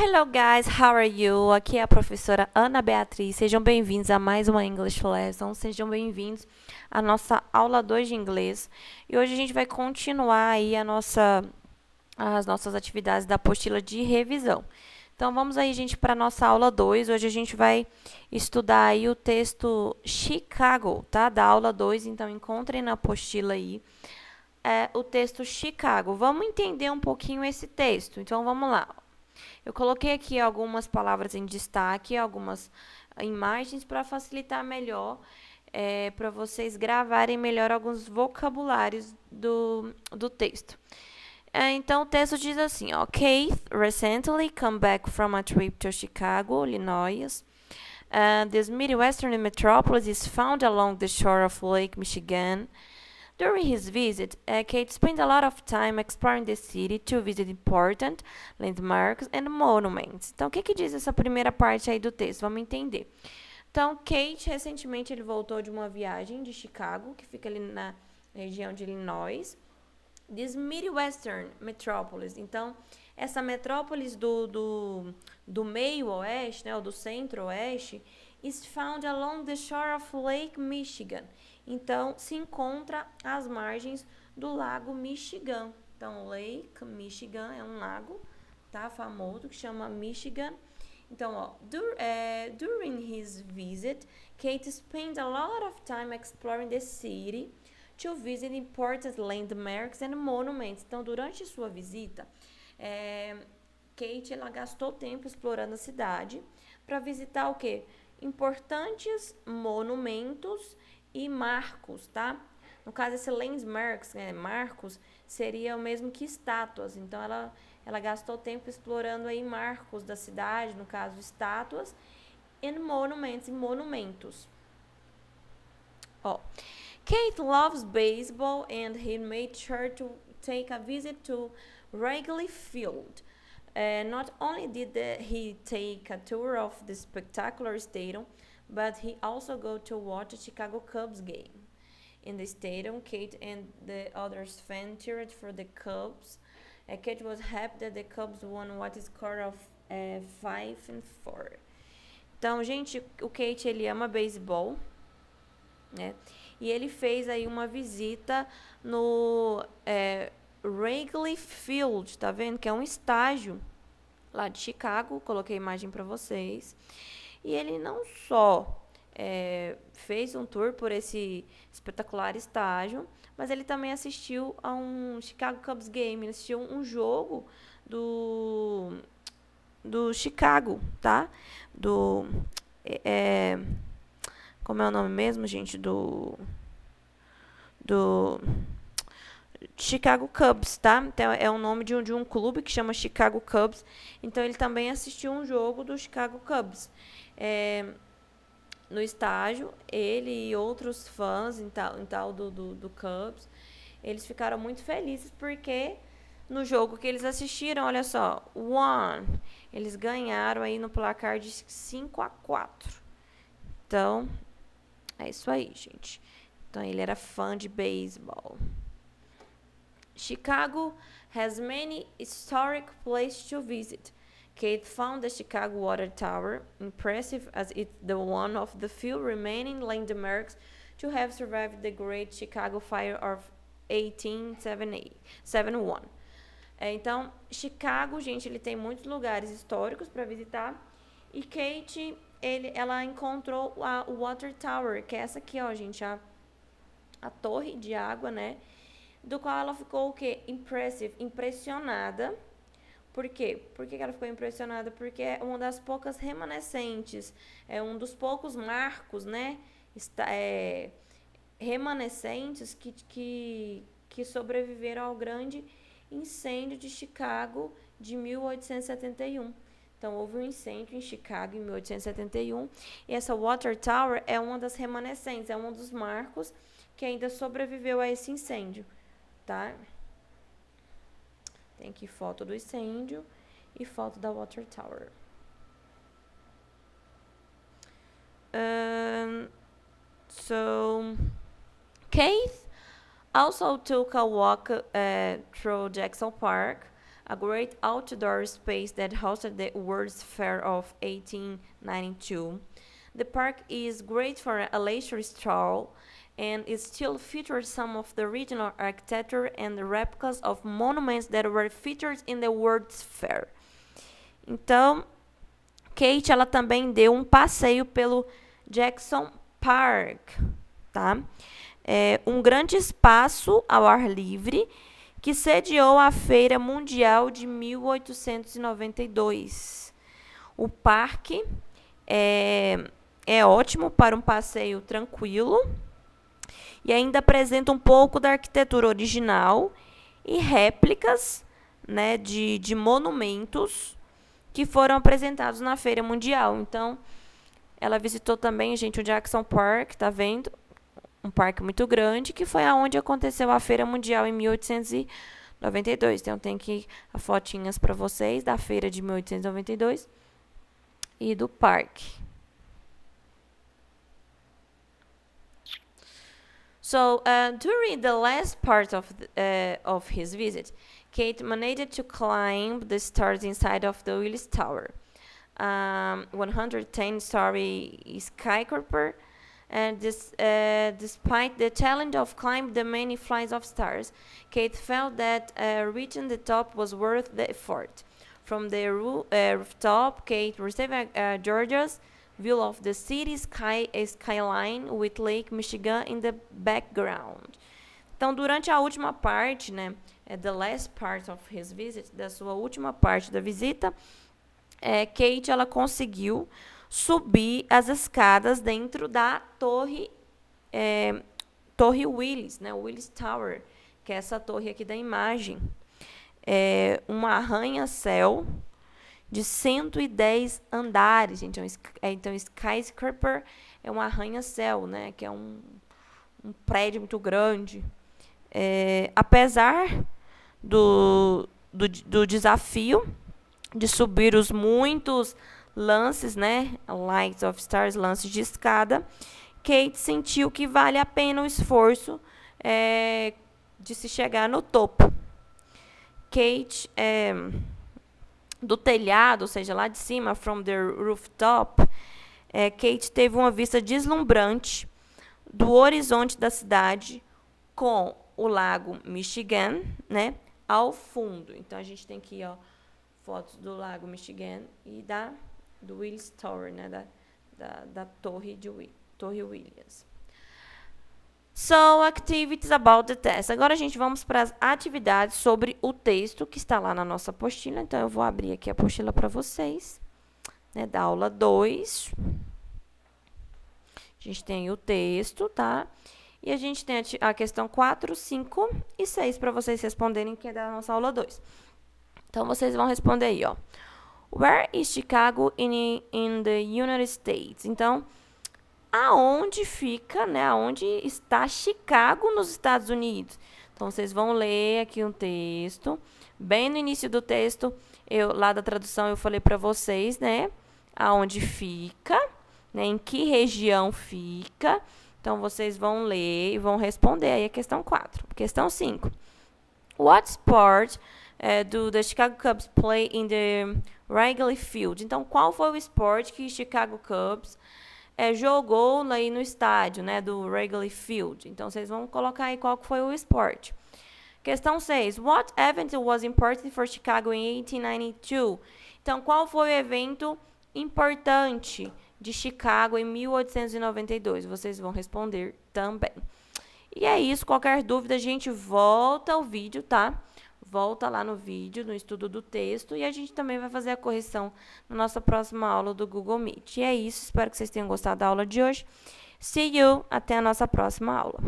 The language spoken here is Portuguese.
Hello guys, how are you? Aqui é a professora Ana Beatriz. Sejam bem-vindos a mais uma English Lesson. Sejam bem-vindos à nossa aula 2 de inglês. E hoje a gente vai continuar aí as nossas atividades da apostila de revisão. Então vamos aí, gente, para a nossa aula 2. Hoje a gente vai estudar aí o texto Chicago, tá? Da aula 2. Então encontrem na apostila aí o texto Chicago. Vamos entender um pouquinho esse texto. Então vamos lá. Eu coloquei aqui algumas palavras em destaque, algumas imagens para facilitar melhor, para vocês gravarem melhor alguns vocabulários do texto. Então, o texto diz assim, ó, Keith recently come back from a trip to Chicago, Illinois. This Midwestern metropolis is found along the shore of Lake Michigan. During his visit, Kate spent a lot of time exploring the city to visit important landmarks and monuments. Então, o que diz essa primeira parte aí do texto? Vamos entender. Então, Kate, recentemente, ele voltou de uma viagem de Chicago, que fica ali na região de Illinois. This Midwestern metropolis. Então, essa metrópolis do meio-oeste, né, ou do centro-oeste, is found along the shore of Lake Michigan. Então, se encontra às margens do lago Michigan. Então, Lake Michigan é um lago, tá, famoso, que chama Michigan. Então, ó, during his visit, Kate spent a lot of time exploring the city to visit important landmarks and monuments. Então, durante sua visita, Kate ela gastou tempo explorando a cidade para visitar o quê? Importantes monumentos e marcos, tá? No caso, esse landmarks, né, marcos, seria o mesmo que estátuas. Então, ela gastou tempo explorando aí marcos da cidade, no caso, estátuas, and monuments, e monumentos. Ó, Kate loves baseball and he made sure to take a visit to Wrigley Field. Not only did he take a tour of the spectacular stadium, but he also go to watch a Chicago Cubs game. In the stadium, Kate and the others fans cheered for the Cubs. Kate was happy that the Cubs won what is score of 5-4. Então, gente, o Kate ele ama beisebol, né? E ele fez aí uma visita no Wrigley Field, tá vendo? Que é um estádio lá de Chicago. Coloquei a imagem para vocês. E ele não só fez um tour por esse espetacular estádio, mas ele também assistiu a um Chicago Cubs game. Ele assistiu um jogo do Chicago, tá? Como é o nome mesmo, gente? Do Chicago Cubs, tá? Então, é o nome de um clube que chama Chicago Cubs. Então, ele também assistiu um jogo do Chicago Cubs. No estádio, ele e outros fãs em tal do Cubs, eles ficaram muito felizes porque no jogo que eles assistiram, olha só, eles ganharam aí no placar de 5-4. Então, é isso aí, gente. Então, ele era fã de beisebol. Chicago has many historic places to visit. Kate found the Chicago Water Tower impressive as it's the one of the few remaining landmarks to have survived the Great Chicago Fire of 1871. Então, Chicago, gente, ele tem muitos lugares históricos para visitar. E Kate, ela encontrou o Water Tower, que é essa aqui, ó, gente, a torre de água, né? Do qual ela ficou o quê? Impressionada. Por quê? Por que ela ficou impressionada? Porque é uma das poucas remanescentes, é um dos poucos marcos, né? Remanescentes que sobreviveram ao grande incêndio de Chicago de 1871. Então, houve um incêndio em Chicago em 1871 e essa Water Tower é uma das remanescentes, é um dos marcos que ainda sobreviveu a esse incêndio, tá? Tem aqui foto do incêndio e foto da Water Tower. So, Keith also took a walk through Jackson Park, a great outdoor space that hosted the World's Fair of 1892. The park is great for a leisure stroll, and it still features some of the original architecture and the replicas of monuments that were featured in the World's Fair. Então, Kate, ela também deu um passeio pelo Jackson Park, tá? É um grande espaço ao ar livre que sediou a Feira Mundial de 1892. O parque é ótimo para um passeio tranquilo e ainda apresenta um pouco da arquitetura original e réplicas, né, de monumentos que foram apresentados na Feira Mundial. Então, ela visitou também, gente, o Jackson Park, tá vendo? Um parque muito grande, que foi aonde aconteceu a Feira Mundial em 1892. Então, tem aqui as fotinhas para vocês da Feira de 1892 e do parque. So, during the last part of his visit, Kate managed to climb the stairs inside of the Willis Tower, 110-story skyscraper, and despite the challenge of climbing the many flights of stairs, Kate felt that reaching the top was worth the effort. From the rooftop, Kate received a gorgeous view of the city skyline with Lake Michigan in the background. Então, durante a última parte, né, the last part of his visit, da sua última parte da visita, Kate, ela conseguiu subir as escadas dentro da torre Willis, né, Willis Tower, que é essa torre aqui da imagem. É um arranha-céu de 110 andares, gente. Então, skyscraper é um arranha-céu, né? Que é um prédio muito grande. Apesar do desafio de subir os muitos lances, né? Lights of Stars, lances de escada, Kate sentiu que vale a pena o esforço de se chegar no topo. Kate, do telhado, ou seja, lá de cima, from the rooftop, Kate teve uma vista deslumbrante do horizonte da cidade com o lago Michigan, né, ao fundo. Então, a gente tem aqui, ó, fotos do lago Michigan e do Willis Tower, né, da Torre Williams. So, activities about the test. Agora, gente, vamos para as atividades sobre o texto que está lá na nossa apostila. Então, eu vou abrir aqui a apostila para vocês, né, da aula 2. A gente tem o texto, tá? E a gente tem a questão 4, 5 e 6 para vocês responderem, que é da nossa aula 2. Então, vocês vão responder aí, ó. Where is Chicago in the United States? Então, aonde fica, né? Aonde está Chicago nos Estados Unidos? Então, vocês vão ler aqui um texto. Bem no início do texto, lá da tradução, eu falei para vocês, né? Aonde fica, né? Em que região fica. Então, vocês vão ler e vão responder aí a questão 4. Questão 5. What sport do the Chicago Cubs play in the Wrigley Field? Então, qual foi o esporte que Chicago Cubs jogou aí no estádio, né, do Wrigley Field? Então, vocês vão colocar aí qual foi o esporte. Questão 6. What event was important for Chicago in 1892? Então, qual foi o evento importante de Chicago em 1892? Vocês vão responder também. E é isso. Qualquer dúvida, a gente volta ao vídeo, tá? Volta lá no vídeo, no estudo do texto, e a gente também vai fazer a correção na nossa próxima aula do Google Meet. E é isso, espero que vocês tenham gostado da aula de hoje. See you, até a nossa próxima aula.